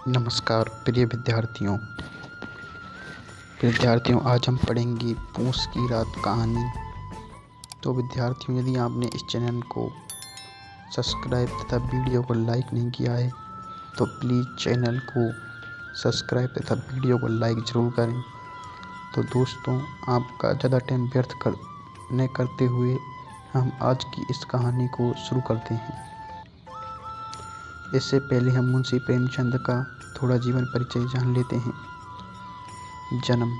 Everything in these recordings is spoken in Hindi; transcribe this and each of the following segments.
नमस्कार प्रिय विद्यार्थियों आज हम पढ़ेंगे पूस की रात कहानी। तो विद्यार्थियों, यदि आपने इस चैनल को सब्सक्राइब तथा वीडियो को लाइक नहीं किया है तो प्लीज़ चैनल को सब्सक्राइब तथा वीडियो को लाइक ज़रूर करें। तो दोस्तों, आपका ज़्यादा टाइम व्यर्थ न करते हुए हम आज की इस कहानी को शुरू करते हैं। इससे पहले हम मुंशी प्रेमचंद का थोड़ा जीवन परिचय जान लेते हैं। जन्म।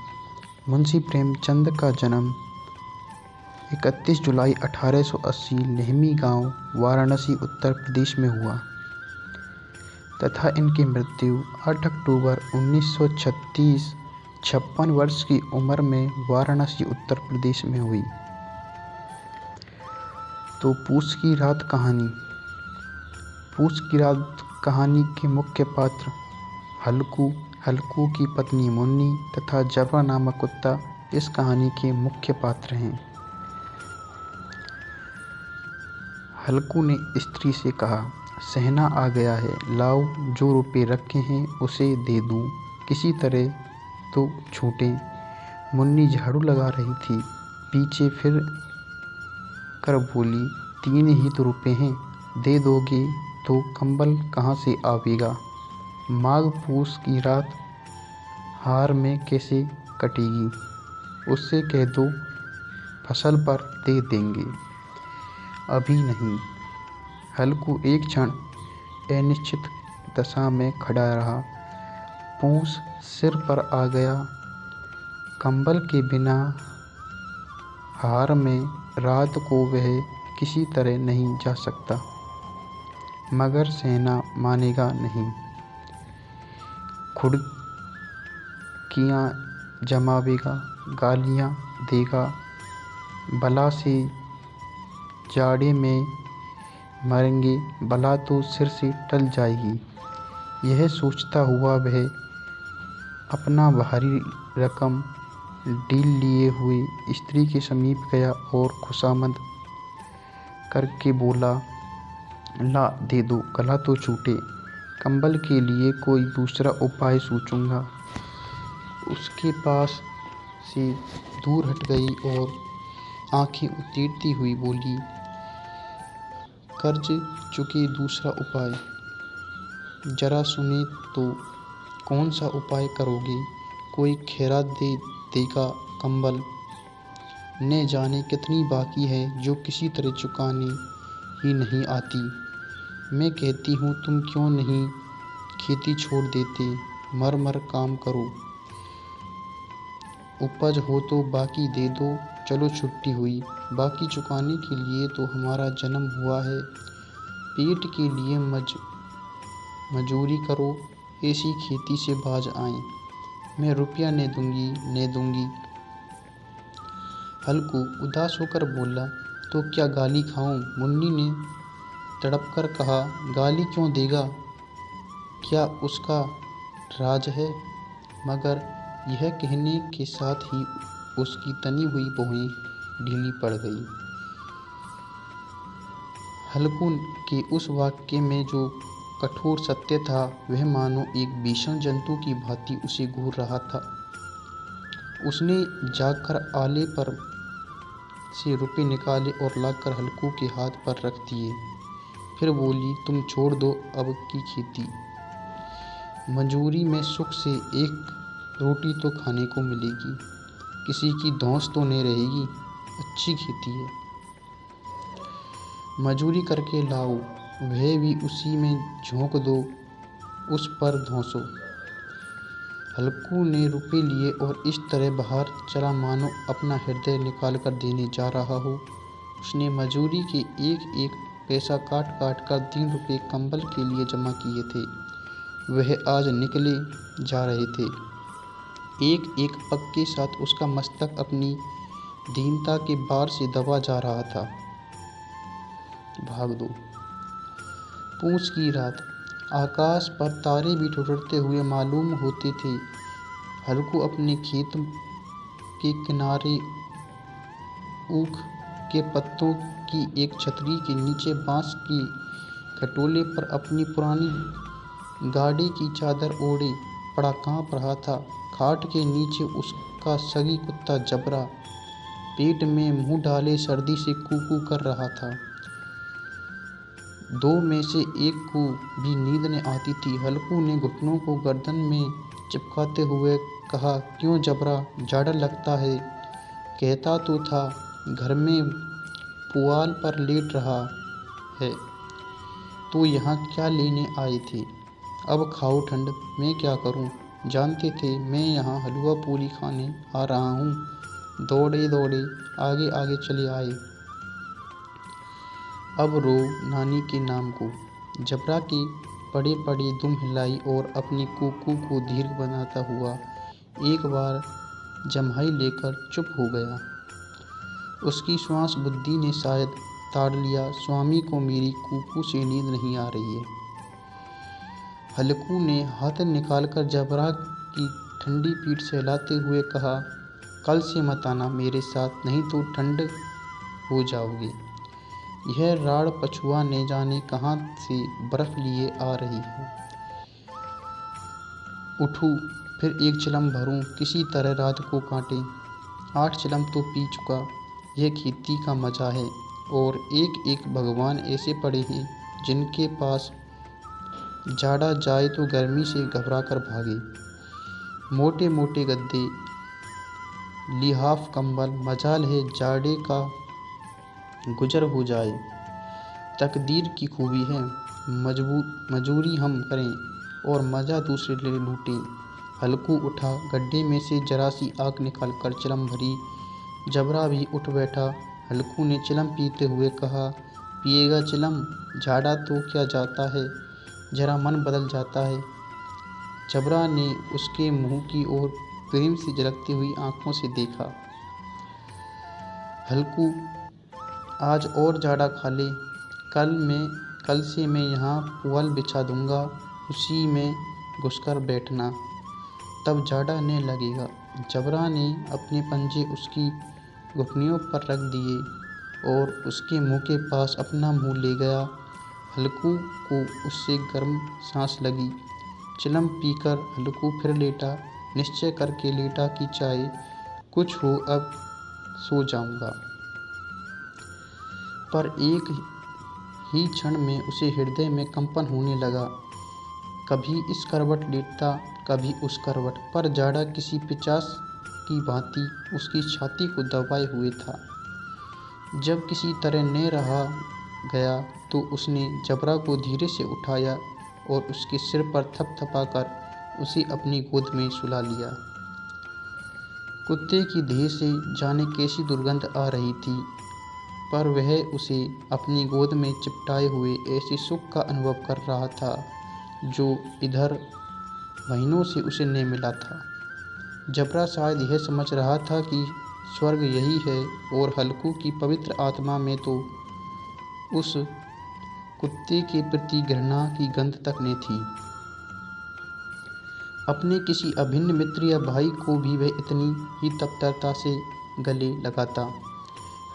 मुंशी प्रेमचंद का जन्म 31 जुलाई 1880 लेहमी गांव, वाराणसी, उत्तर प्रदेश में हुआ तथा इनकी मृत्यु 8 अक्टूबर 1936 56 वर्ष की उम्र में वाराणसी, उत्तर प्रदेश में हुई। तो पूस की रात कहानी। पूस की रात कहानी के मुख्य पात्र हल्कू की पत्नी मुन्नी तथा जबरा नामक कुत्ता इस कहानी के मुख्य पात्र हैं। हल्कू ने स्त्री से कहा, सहना आ गया है, लाओ जो रुपए रखे हैं उसे दे दूं, किसी तरह तो छूटे। मुन्नी झाड़ू लगा रही थी, पीछे फिर कर बोली, 3 ही तो रुपए हैं, दे दोगे तो कंबल कहाँ से आवेगा। माघ पूस की रात हार में कैसे कटेगी, उससे कह दो फसल पर दे देंगे, अभी नहीं। हल्कू एक क्षण अनिश्चित दशा में खड़ा रहा। पूस सिर पर आ गया। कंबल के बिना हार में रात को वह किसी तरह नहीं जा सकता, मगर सहना मानेगा नहीं। खुड़कियाँ जमावेगा, गालियाँ देगा, बला से जाड़े में मरेंगे, बला तो सिर से टल जाएगी। यह सोचता हुआ वह अपना भारी रकम डील लिए हुए स्त्री के समीप गया और खुशामद करके बोला, ला दे दो, गला तो छूटे, कंबल के लिए कोई दूसरा उपाय सोचूंगा। उसके पास से दूर हट गई और आंखें उतीरती हुई बोली, कर्ज चुके दूसरा उपाय, जरा सुने तो कौन सा उपाय करोगे। कोई खैरात दे देगा कंबल, न जाने कितनी बाकी है जो किसी तरह चुकाने ही नहीं आती। मैं कहती हूँ तुम क्यों नहीं खेती छोड़ देते, मर काम करो, उपज हो तो बाकी दे दो। चलो छुट्टी हुई, बाकी चुकाने के लिए तो हमारा जन्म हुआ है। पेट के लिए मजूरी करो, ऐसी खेती से बाज आए। मैं रुपया न दूंगी। हल्कू उदास होकर बोला, तो क्या गाली खाऊं। मुन्नी ने तड़प कर कहा, गाली क्यों देगा, क्या उसका राज है। मगर यह कहने के साथ ही उसकी तनी हुई भौहें ढीली पड़ गई। हल्कू के उस वाक्य में जो कठोर सत्य था वह मानो एक भीषण जंतु की भांति उसे घूर रहा था। उसने जाकर आले पर से रुपए निकाले और लाकर हल्कू के हाथ पर रख दिए। फिर बोली, तुम छोड़ दो अब की खेती, मजूरी में सुख से एक रोटी तो खाने को मिलेगी, किसी की धौंस तो नहीं रहेगी, अच्छी खेती है, मजूरी करके लाओ, वह भी उसी में झोंक दो, उस पर धौंसो। हल्कू ने रुपए लिए और इस तरह बाहर चला मानो अपना हृदय निकाल कर देने जा रहा हो। उसने मजूरी के एक एक पैसा काट कर 3 रुपए कंबल के लिए जमा किए थे। वह आज निकले जा रहे थे। एक एक पग के साथ उसका मस्तक अपनी दीनता के भार से दबा जा रहा था। भाग दो। पूस की रात, आकाश पर तारे भी ठुठुरते हुए मालूम होते थे। हल्कू अपने खेत के किनारे ऊख के पत्तों की एक छतरी के नीचे बांस की खटोले पर अपनी पुरानी गाड़ी की चादर ओढ़े पड़ा काँप रहा था। खाट के नीचे उसका सगी कुत्ता जबरा पेट में मुंह डाले सर्दी से कू कर रहा था। दो में से एक को भी नींद न आती थी। हल्कू ने घुटनों को गर्दन में चिपकाते हुए कहा, क्यों जबरा, जाड़ा लगता है? कहता तो था घर में पुआल पर लेट रहा है, तो यहाँ क्या लेने आए थे? अब खाओ ठंड, मैं क्या करूँ? जानते थे मैं यहाँ हलवा पूरी खाने आ रहा हूँ। दौड़े दौड़े आगे आगे चले आए। अब रो नानी के नाम को। जबरा की पड़े पड़े दुम हिलाई और अपने कुकू को दीर्घ बनाता हुआ एक बार जम्हाई लेकर चुप हो गया। उसकी श्वास बुद्धि ने शायद ताड़ लिया, स्वामी को मेरी कुकू से नींद नहीं आ रही है। हल्कू ने हाथ निकालकर जबरा की ठंडी पीठ सहलाते हुए कहा, कल से मत आना मेरे साथ, नहीं तो ठंड हो जाओगे। यह राड़ पछुआ ने जाने कहाँ से बर्फ लिए आ रही है। उठूं, फिर एक चिलम भरूं, किसी तरह रात को काटें। 8 चिलम तो पी चुका। यह खेती का मजा है। और एक एक भगवान ऐसे पड़े हैं जिनके पास जाड़ा जाए तो गर्मी से घबरा कर भागे। मोटे मोटे गद्दे, लिहाफ कंबल, मजाल है जाड़े का गुजर हो जाए। तकदीर की खूबी है, मजूरी हम करें और मज़ा दूसरे ले लूटें। हल्कू उठा, गड्ढे में से जरा सी आग निकाल कर चिलम भरी। जबरा भी उठ बैठा। हल्कू ने चिलम पीते हुए कहा, पिएगा चिलम? झाड़ा तो क्या जाता है, जरा मन बदल जाता है। जबरा ने उसके मुंह की ओर प्रेम से झलकती हुई आंखों से देखा। हल्कू, आज और जाड़ा खा ले। कल से मैं यहाँ पुआल बिछा दूंगा, उसी में घुसकर बैठना, तब जाड़ा न लगेगा। जबरा ने अपने पंजे उसकी घुटनियों पर रख दिए और उसके मुंह के पास अपना मुंह ले गया। हल्कू को उससे गर्म सांस लगी। चिलम पीकर हल्कू फिर लेटा, निश्चय करके लेटा कि चाहे कुछ हो अब सो जाऊंगा। पर एक ही क्षण में उसे हृदय में कंपन होने लगा। कभी इस करवट लेटता, कभी उस करवट, पर जाड़ा किसी पिचास की भांति उसकी छाती को दबाए हुए था। जब किसी तरह न रहा गया तो उसने जबरा को धीरे से उठाया और उसके सिर पर थपथपाकर उसे अपनी गोद में सुला लिया। कुत्ते की देह से जाने कैसी दुर्गंध आ रही थी, पर वह उसे अपनी गोद में चिपटाए हुए ऐसे सुख का अनुभव कर रहा था जो इधर महीनों से उसे न मिला था। जबरा शायद यह समझ रहा था कि स्वर्ग यही है, और हल्कू की पवित्र आत्मा में तो उस कुत्ते के प्रति घृणा की गंध तक न थी। अपने किसी अभिन्न मित्र या भाई को भी वह इतनी ही तत्परता से गले लगाता।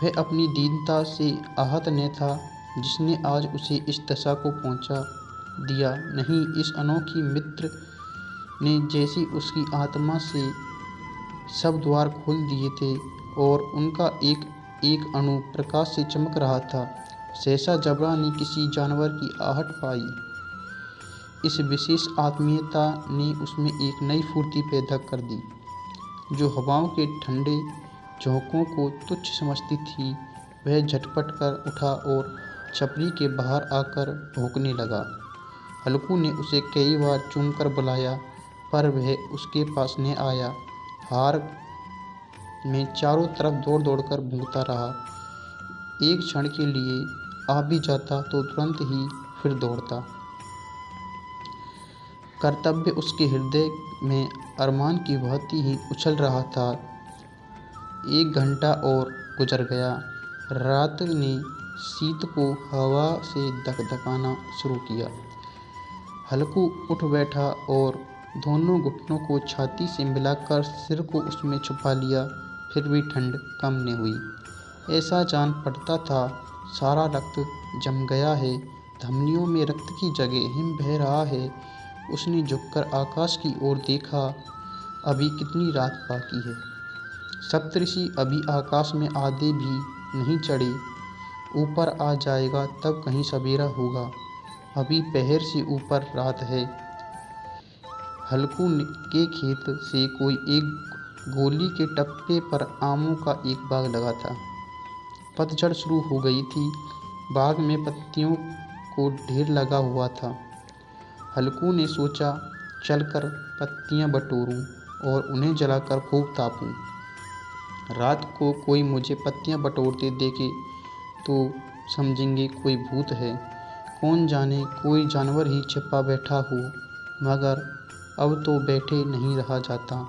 वह अपनी दीनता से आहत न था जिसने आज उसे इस दशा को पहुंचा दिया। नहीं, इस अनोखी मित्र ने जैसी उसकी आत्मा से सब द्वार खोल दिए थे और उनका एक एक अणु प्रकाश से चमक रहा था। सहसा जबरा ने किसी जानवर की आहट पाई। इस विशेष आत्मीयता ने उसमें एक नई फुर्ती पैदा कर दी। जो हवाओं के ठंडे झोंकों को तुच्छ समझती थी, वह झटपट कर उठा और छपरी के बाहर आकर भौंकने लगा। हल्कू ने उसे कई बार चूमकर बुलाया, पर वह उसके पास न आया। हार में चारों तरफ दौड़ दौड़कर भूंकता रहा। एक क्षण के लिए आ भी जाता तो तुरंत ही फिर दौड़ता। कर्तव्य उसके हृदय में अरमान की भांति ही उछल रहा था। 1 घंटा और गुजर गया। रात ने शीत को हवा से धकधकाना शुरू किया। हल्कू उठ बैठा और दोनों घुटनों को छाती से मिलाकर सिर को उसमें छुपा लिया। फिर भी ठंड कम न हुई। ऐसा जान पड़ता था सारा रक्त जम गया है, धमनियों में रक्त की जगह हिम बह रहा है। उसने झुककर आकाश की ओर देखा। अभी कितनी रात बाकी है। सप्तऋषि अभी आकाश में आधे भी नहीं चढ़े। ऊपर आ जाएगा तब कहीं सवेरा होगा। अभी पहर से ऊपर रात है। हल्कू के खेत से कोई एक गोली के टप्पे पर आमों का एक बाग लगा था। पतझड़ शुरू हो गई थी। बाग में पत्तियों को ढेर लगा हुआ था। हल्कू ने सोचा, चलकर पत्तियां बटोरूं और उन्हें जलाकर खूब तापूं। रात को कोई मुझे पत्तियां बटोरते देखे तो समझेंगे कोई भूत है। कौन जाने कोई जानवर ही छिपा बैठा हो, मगर अब तो बैठे नहीं रहा जाता।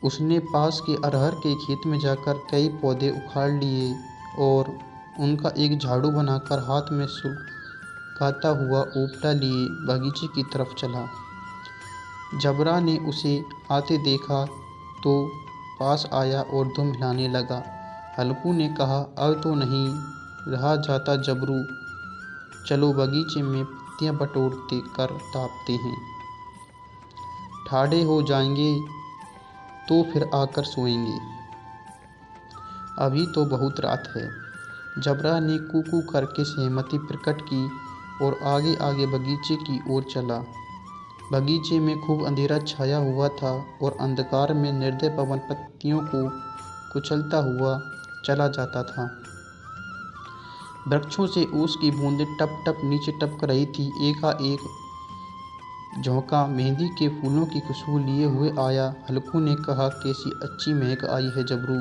उसने पास के अरहर के खेत में जाकर कई पौधे उखाड़ लिए और उनका एक झाड़ू बनाकर हाथ में सुलगाता हुआ ओपटा लिए बगीचे की तरफ चला। जबरा ने उसे आते देखा तो पास आया और दुम हिलाने लगा। हल्कू ने कहा, अब तो नहीं रहा जाता जबरू, चलो बगीचे में पत्तियां बटोरते कर तापते हैं। ठाढ़े हो जाएंगे तो फिर आकर सोएंगे। अभी तो बहुत रात है। जबरा ने कूकू करके सहमति प्रकट की और आगे आगे बगीचे की ओर चला। बगीचे में खूब अंधेरा छाया हुआ था और अंधकार में निर्दय पवन पत्तियों को कुचलता हुआ चला जाता था। वृक्षों से ओस की बूंदें टप टप नीचे टपक रही थी। एकाएक झोंका मेहंदी के फूलों की खुशबू लिए हुए आया। हल्कू ने कहा, कैसी अच्छी महक आई है जबरू,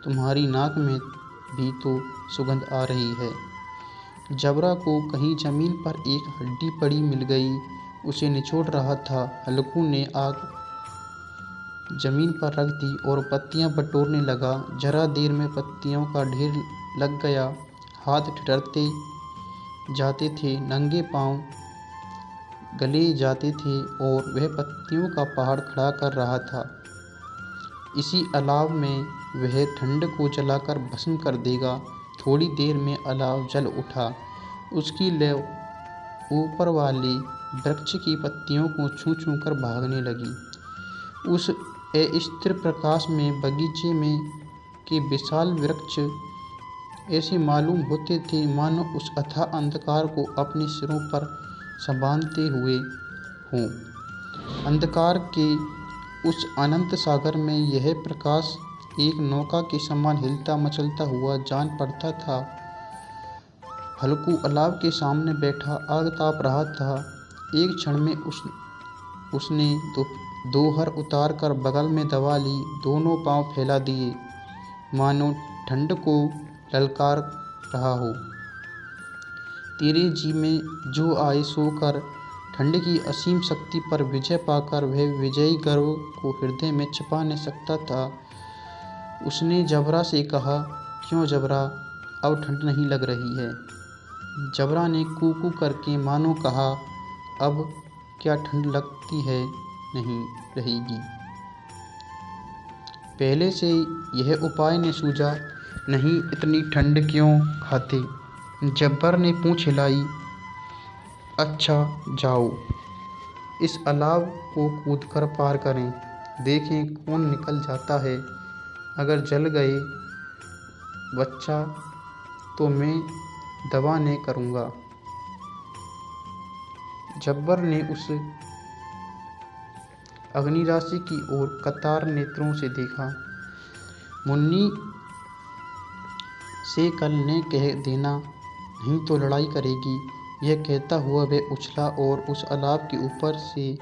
तुम्हारी नाक में भी तो सुगंध आ रही है। जबरा को कहीं जमीन पर एक हड्डी पड़ी मिल गई, उसे निचोड़ रहा था। हल्कू ने आग जमीन पर रख दी और पत्तियां बटोरने लगा। जरा देर में पत्तियों का ढेर लग गया। हाथ ठिठुरते जाते थे, नंगे पांव गले जाते थे और वह पत्तियों का पहाड़ खड़ा कर रहा था। इसी अलाव में वह ठंड को जलाकर भस्म कर देगा। थोड़ी देर में अलाव जल उठा। उसकी लौ ऊपर वाले वृक्ष की पत्तियों को छू छू कर भागने लगी। उस अस्थिर प्रकाश में बगीचे में के विशाल वृक्ष ऐसे मालूम होते थे मानो उस अथाह अंधकार को अपने सिरों पर संभालते हुए हों। अंधकार के उस अनंत सागर में यह प्रकाश एक नौका के समान हिलता मचलता हुआ जान पड़ता था। हल्कू अलाव के सामने बैठा आग ताप रहा था। एक क्षण में उसने दोहर उतार कर बगल में दबा ली, दोनों पांव फैला दिए मानो ठंड को ललकार रहा हो। तेरे जी में जो आए सो कर। ठंड की असीम शक्ति पर विजय पाकर वह विजयी गर्व को हृदय में छिपा नहीं सकता था। उसने जबरा से कहा, क्यों जबरा, अब ठंड नहीं लग रही है? जबरा ने कूकू करके मानो कहा, अब क्या ठंड लगती है, नहीं रहेगी। पहले से यह उपाय ने सूझा नहीं, इतनी ठंड क्यों खाते? जब्बर ने पूंछ हिलाई। अच्छा जाओ, इस अलाव को कूदकर पार करें, देखें कौन निकल जाता है। अगर जल गए बच्चा तो मैं दवा नहीं करूँगा। जब्बर ने उस अग्निराशि की ओर कतार नेत्रों से देखा। मुन्नी से कल ने कह देना, नहीं तो लड़ाई करेगी। यह कहता हुआ वह उछला और उस अलाव के ऊपर से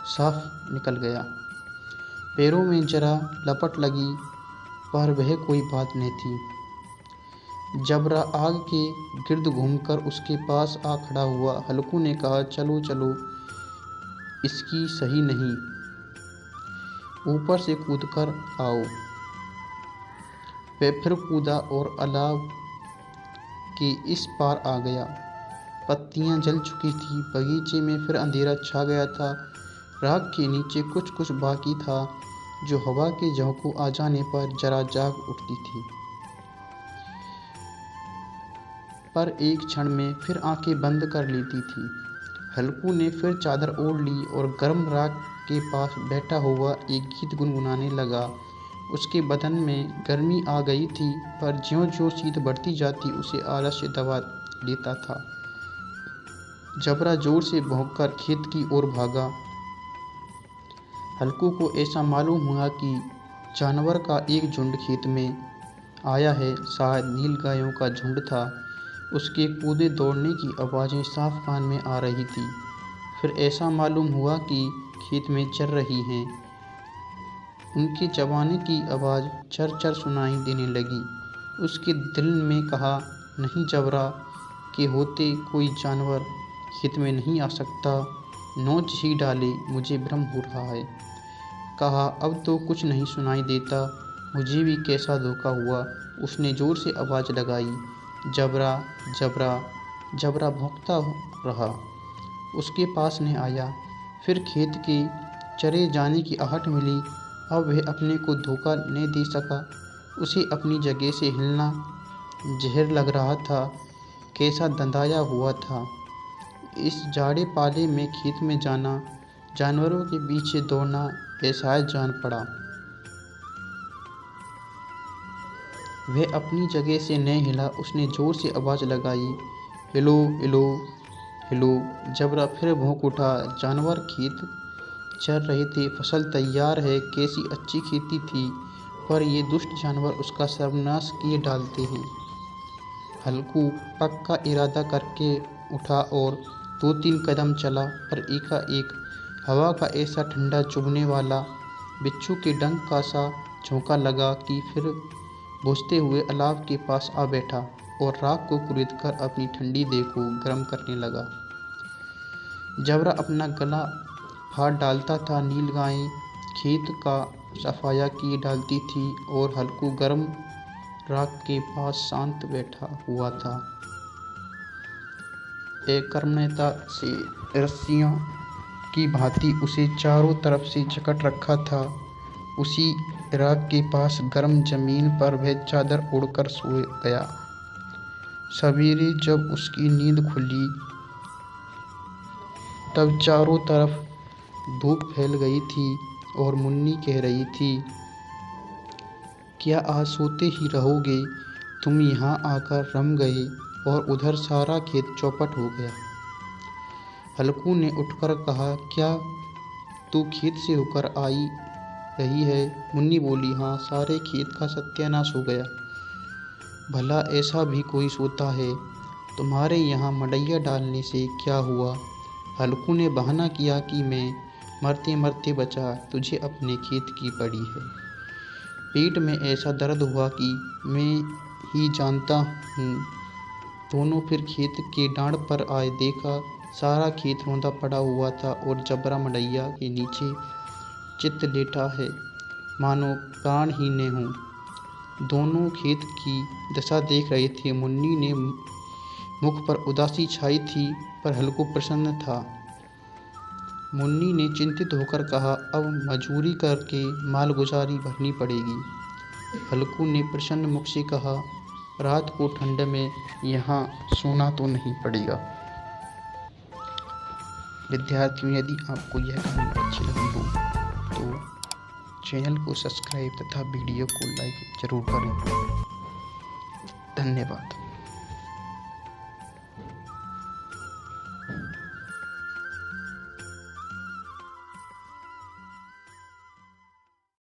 साफ निकल गया। पैरों में जरा लपट लगी, पर वह कोई बात नहीं थी। जबरा आग के गिर्द घूमकर उसके पास आ खड़ा हुआ। हल्कू ने कहा, चलो चलो, इसकी सही नहीं, ऊपर से कूदकर आओ। वह फिर कूदा और अलाव के इस पार आ गया। पत्तियां जल चुकी थी। बगीचे में फिर अंधेरा छा गया था। राख के नीचे कुछ कुछ बाकी था, जो हवा के झोंकों आ जाने पर जरा जाग उठती थी, पर एक क्षण में फिर आंखें बंद कर लेती थी। हल्कू ने फिर चादर ओढ़ ली और गर्म राख के पास बैठा हुआ एक गीत गुनगुनाने लगा। उसके बदन में गर्मी आ गई थी, पर ज्यों-ज्यों शीत बढ़ती जाती उसे आलस्य दबा लेता था। जबरा जोर से भौंककर खेत की ओर भागा। हल्कू को ऐसा मालूम हुआ कि जानवर का एक झुंड खेत में आया है। शायद नीलगायों का झुंड था। उसके कूदे दौड़ने की आवाज़ें साफ कान में आ रही थी। फिर ऐसा मालूम हुआ कि खेत में चर रही हैं। उनके चबाने की आवाज़ चर-चर सुनाई देने लगी। उसके दिल में कहा, नहीं जबरा के होते कोई जानवर खेत में नहीं आ सकता। नोच ही डाले, मुझे भ्रम हो रहा है। कहा, अब तो कुछ नहीं सुनाई देता। मुझे भी कैसा धोखा हुआ। उसने जोर से आवाज़ लगाई, जबरा जबरा। जबरा भौंकता रहा। उसके पास न आया। फिर खेत के चरे जाने की आहट मिली। अब वह अपने को धोखा न दे सका। उसे अपनी जगह से हिलना जहर लग रहा था। कैसा दंदाया हुआ था। इस जाड़े पाले में खेत में जाना, जानवरों के पीछे दौड़ना असहाय जान पड़ा। वह अपनी जगह से न हिला। उसने जोर से आवाज़ लगाई, हिलो हिलो हिलो। जबरा फिर भौंक उठा। जानवर खेत चर रहे थे। फसल तैयार है। कैसी अच्छी खेती थी, पर ये दुष्ट जानवर उसका सर्वनाश किए डालते हैं। हल्कू पक्का इरादा करके उठा और 2-3 कदम चला, पर एकाएक हवा का ऐसा ठंडा चुभने वाला बिच्छू के डंक का सा झोंका लगा कि फिर बुझते हुए अलाव के पास आ बैठा और राख को कुरेदकर अपनी ठंडी देह को गर्म करने लगा। जबरा अपना गला फाड़ डालता था। नीलगायें खेत का सफाया किए डालती थी और हल्कू गर्म राख के पास शांत बैठा हुआ था। एकर्मण्यता से रस्सियों की भांति उसे चारों तरफ से जकड़ रखा था। उसी राख के पास गर्म जमीन पर वह चादर ओढ़कर सो गया। सवेरे जब उसकी नींद खुली तब चारों तरफ धूप फैल गई थी और मुन्नी कह रही थी, क्या आज सोते ही रहोगे? तुम यहाँ आकर रम गए और उधर सारा खेत चौपट हो गया। हल्कू ने उठकर कहा, क्या तू खेत से होकर आई रही है? मुन्नी बोली, हाँ, सारे खेत का सत्यानाश हो गया। भला ऐसा भी कोई सोता है? तुम्हारे यहाँ मड़ैया डालने से क्या हुआ? हल्कू ने बहाना किया कि मैं मरते मरते बचा, तुझे अपने खेत की पड़ी है। पेट में ऐसा दर्द हुआ कि मैं ही जानता हूँ। दोनों फिर खेत के डांड पर आए। देखा सारा खेत रौंदा पड़ा हुआ था और जबरा मड़ैया के नीचे चित्त लेटा है, मानो प्राण ही न हो। दोनों खेत की दशा देख रहे थे। मुन्नी ने मुख पर उदासी छाई थी, पर हल्कू प्रसन्न था। मुन्नी ने चिंतित होकर कहा, अब मजूरी करके मालगुजारी भरनी पड़ेगी। हल्कू ने प्रसन्न मुख से कहा, रात को ठंड में यहाँ सोना तो नहीं पड़ेगा। विद्यार्थियों, यदि आपको यह कहानी अच्छी लगी हो तो चैनल को सब्सक्राइब तथा वीडियो को लाइक जरूर करें। धन्यवाद।